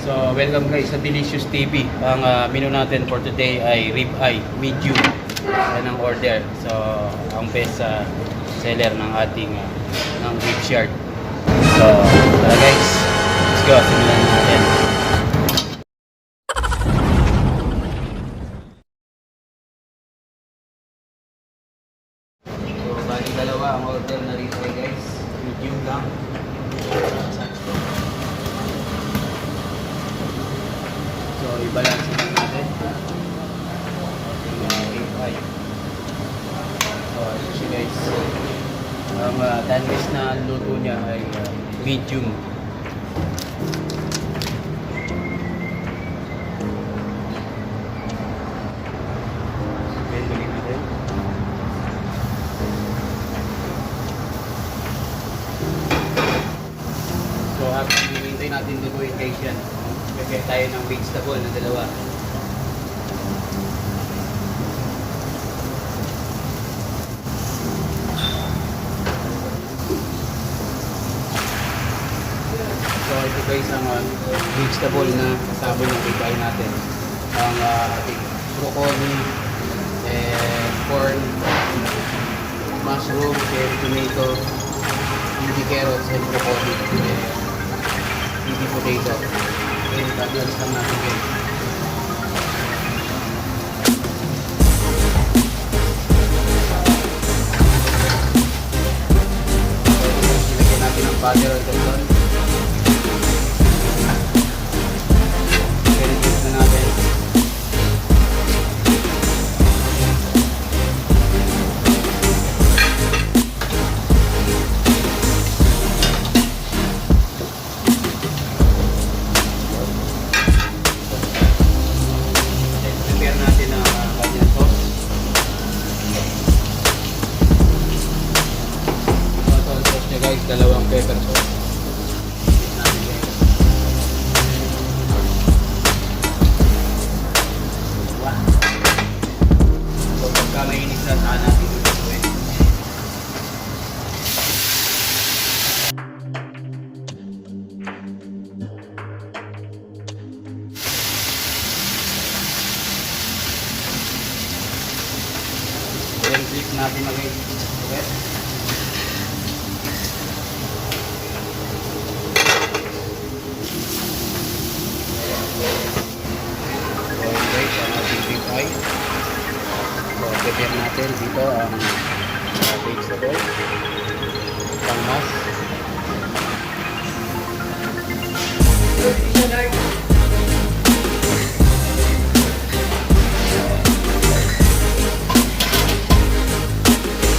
So, welcome guys sa Delicious TV. Ang menu natin for today ay ribeye, medium. Yan ang order. So, ang best seller ng ating ng beef shard. So, tara guys. Let's go. Simulan natin. So, bali dalawa ang order na ribeye guys. Medium lang. So, i-balance natin. Ribeye. So, ito siya guys. Ang tanless na luto niya ay medium. Bendolin natin. So, habang hinihintay natin lutuin guys yan. Prepare tayo ng vegetable na dalawa. So ito guys ang vegetable na kasama ng ribeye natin. Ang ating broccoli, corn, mushroom, tomato, baby carrots, and broccoli, baby potato. Okay, pag-alis lang natin guys. Ilagyan natin ang butter at alton. I-reduce na natin. Prepare natin ang kanyang sauce. Total sauce niya guys, dalawang pepper sauce. So pagka mainit na saan natin itutuin. Then click natin mag-i-ulit. So guys, ang ating ribeye. So, prepare natin dito ang vegetable, pangmas.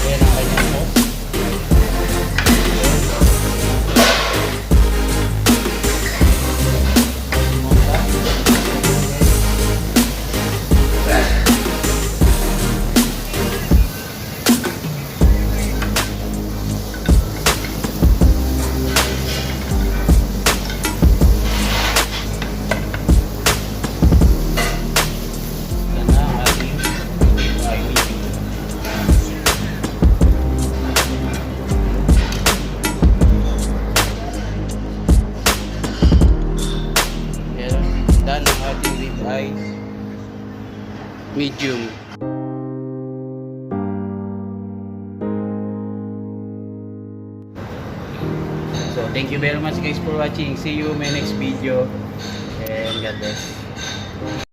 Ayan ang kanyang sauce. Dan ang ating ribeye medium. So thank you very much guys for watching. See you in my next video and God bless.